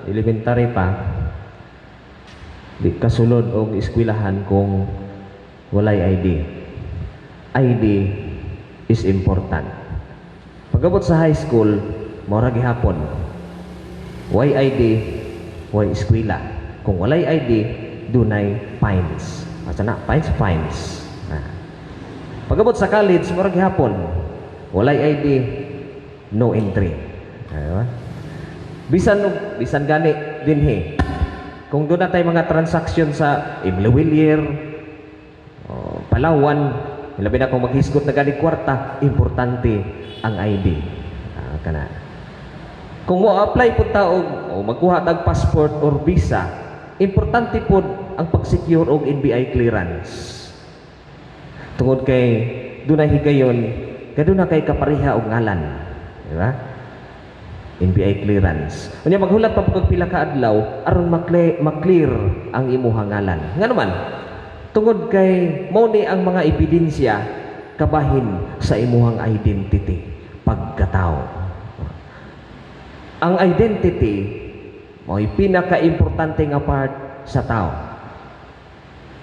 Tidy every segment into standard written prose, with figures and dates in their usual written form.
elementary pa, di kasulod og eskwelahan kung walay ID. ID is important. Pagabot sa high school, mora gihapon. Why ID, why eskwela. Kung walay ID, dunay fines. Asa na? Fines. Pagabot sa college, mora gihapon. Walay ID, no entry. Diba? Bisan gani dinhi. Kung doon na tayo mga transaksyon sa Imlawilier, Palawan, labi na kung maghisgot na gani kwarta, importante ang ID. Kana. Kung mo apply po taog o magkuha tag passport or visa, importante po ang pag-secure og NBI clearance. Tungod kay doon na higayon, kadto na kay kapariha og ngalan, di ba? NBI clearance. Unya maghulat pa pag pila ka adlaw aron maklear ang imuhang ngalan. Nga naman, tungod kay mao ni ang mga ebidensya kabahin sa imuhang identity pagkatao. Ang identity mo'y pinaka-importante nga part sa tao.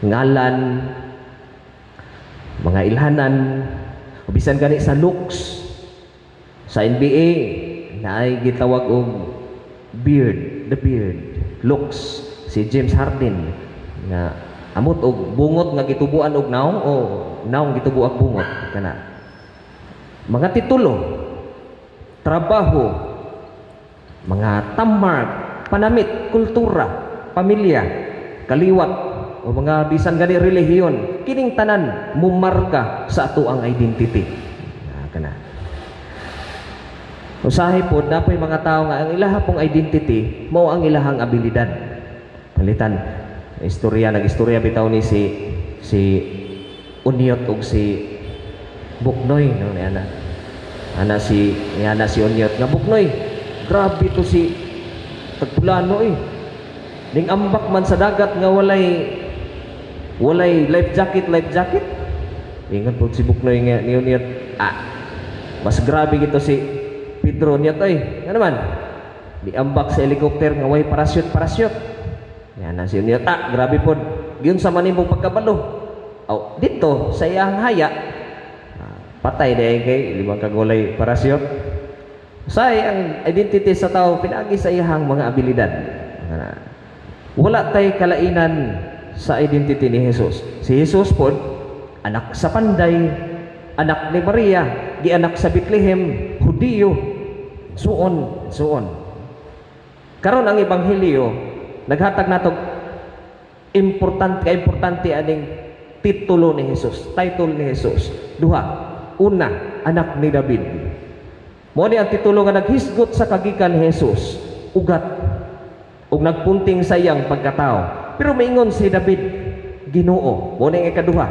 Ngalan, mga ilhanan, bisan gani sa looks, sa NBA na ay gitawag og beard, the beard, looks, si James Harden nga amot og bungot nga gitubuan og naong o naong gitubu og bungot kana. Mga titulo, trabaho, mga tammark, panamit, kultura, pamilya, kaliwat o mga bisan gani relihiyon, kining tanan mumarka sa ato ang identity. Kana. Usahay po, dapat mga tao nga, ang ilaha pong identity, mao ang ilahang abilidad. Palitan, nag-istorya bitaw ni si Unyot ug si Buknoy, no, ni ana si Unyot nga Buknoy. Grabe to si Tagpulano eh. Ning ambak man sa dagat nga walay life jacket. Ingat po si Buknoy nga ni Unyot. Mas grabe gito si Pedro niya to eh. Nga naman, diambak sa helicopter nga way parachute. Yan na siya niya. Grabe po. Yun sa manimong pagkabalo. Dito, sa iyang haya, patay dahil kay limang kagulay parachute. Sa ang identity sa tao, pinagi sa iyang mga abilidad. Wala tay kalainan sa identity ni Jesus. Si Jesus po, anak sa Panday, anak ni Maria, gianak sa Bethlehem, Hudiyo, suon. Karon ang ebanghelyo naghatag natog importante aning titulo ni Jesus, title ni Jesus. Duha, una, anak ni David. Mo ni ang titulo nga naghisgot sa kagikan ni Jesus, ugat ug nagpunting sa iyang pagkatao. Pero maingon si David, Ginoo. Mo ni ang ikaduha.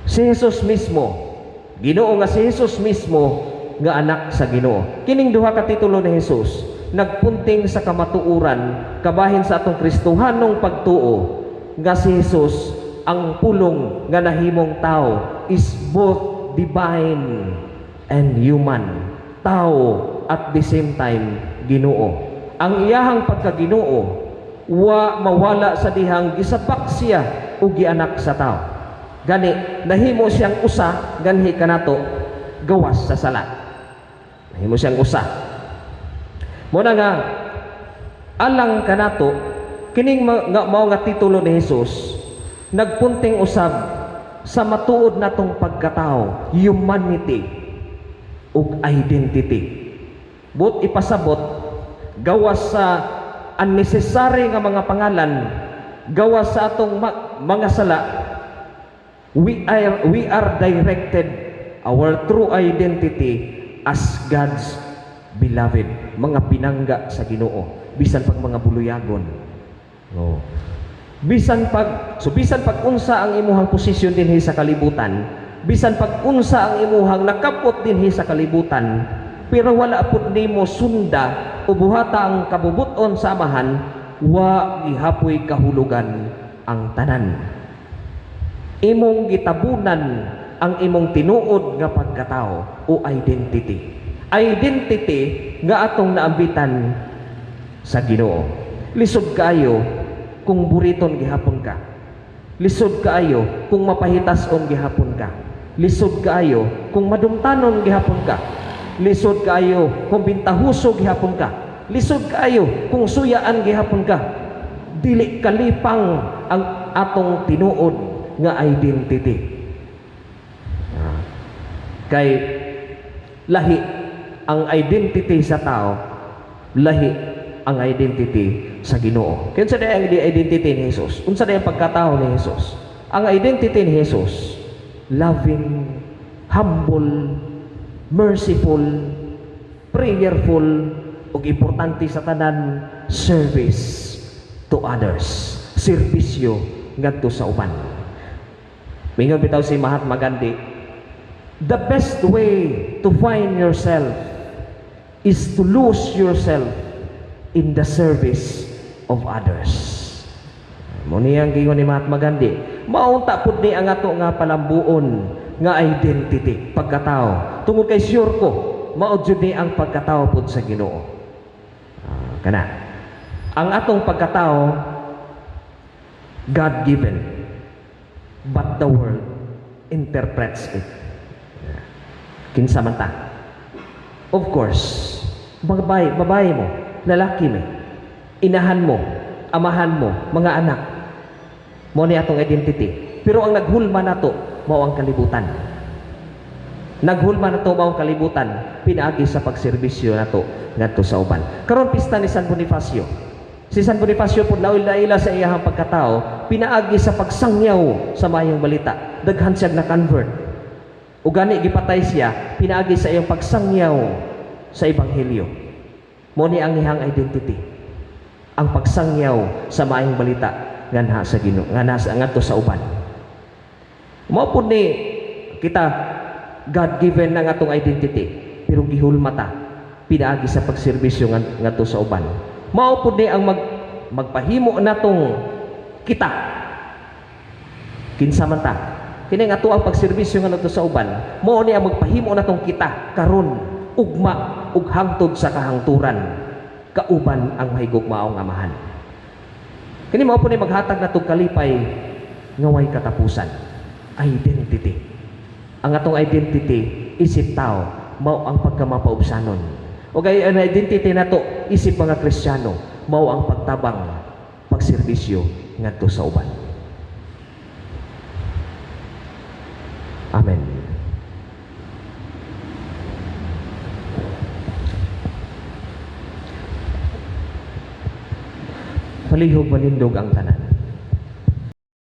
Si Jesus mismo, Ginoo nga si Jesus mismo nga anak sa Ginoo. Kining duha ka titulo ni Jesus nagpunting sa kamatuuran kabahin sa atong Kristohanong pagtuo nga si Jesus ang pulong nga nahimong tao is both divine and human. Tao at the same time Ginoo. Ang iyahang pagkaginoo wa mawala sa dihang gisapak siya ug gianak sa tao. Gani nahimo siyang usa ganhi kanato gawas sa sala. Nahimo siyang usa. Muna nga alang kanato kining mao nga titulo ni Jesus nagpunting usab sa matuod natong pagkatao, humanity ug identity. But ipasabot gawas sa unnecessary nga mga pangalan, gawas sa atong mga sala, we are directed our true identity as God's beloved, mga pinangga sa Ginoo, bisan pag mga buluyagon. No. Bisan pag unsa ang imuhang posisyon dinhi sa kalibutan, bisan pag unsa ang imuhang nakapot dinhi sa kalibutan, pero wala pud nimo sunda o buhata ang kabubuton sa amahan, wa gihapoy kahulugan ang tanan. Imong gitabunan ang imong tinuod nga pagkatao o identity. Identity nga atong naambitan sa Ginoo. Lisod kaayo kung buriton gihapon ka. Lisod kaayo kung mapahitason gihapon ka. Lisod kaayo kung madumtanon gihapon ka. Lisod kaayo kung bintahuso gihapon ka. Lisod kaayo kung suyaan gihapon ka. Dili kalipang ang atong tinuod nga identity. Kay lahi ang identity sa tao, lahi ang identity sa Ginoo. Kaya unsa day ang identity ni Jesus? Unsa day ang pagkatao ni Jesus? Ang identity ni Jesus, loving, humble, merciful, prayerful, ug importante sa tanan, service to others. Serbisyo ngadto sa uban. Mingon bitaw si Mahatma Gandhi, the best way to find yourself is to lose yourself in the service of others. Mo niyang gingon ni Mahatma Gandhi, maunta pud ni ang ato nga palambuon nga identity, pagkatao. Tungod kay sure ko, mao jud ni ang pagkatao pud sa Ginoo. Kana. Ang atong pagkatao, God-given, but the world interprets it. Kinsa man ta? Of course, babae mo, lalaki mo, inahan mo, amahan mo, mga anak, mo ni atong identity. Pero ang naghulma nato, mao ang kalibutan. Naghulma nato mao ang kalibutan, pinaagi sa pagserbisyo nato ngadto sa uban. Karon pista ni San Bonifacio. Si San Bonifacio po naila sa iyang pagkatao, pinaagi sa pagsangyaw sa mayong balita. Daghan siya na-convert. O gani gipatay siya, pinaagi sa iyang pagsangyaw sa ebanghelyo. Mo ni ang iyang identity. Ang pagsangyaw sa mayong balita nganha sa Ginoo, nganha ngadto sa uban. Mao pud ni kita God-given ng atong identity, pero gihulma ta pinaagi sa pagserbisyo ngadto sa uban. Mao pud ni ang magpahimo natong kita. Kinsa man ta? Kini nga ato ang pagserbisyo ngadto sa uban, mao ni ang magpahimo natong kita karon ugma ug hangtod sa kahangturan kauban ang mahigugmaong amahan. Kini mao pud ni maghatag natong kalipay nga way katapusan. Identity. Ang atong identity isip tao, mao ang pagkamapaubsanon. O kaya ang identity nato isip mga Kristiyano, mao ang pagtabang, pagserbisyo ngadto sa uban. Amen. Palihog manindog ang tanan.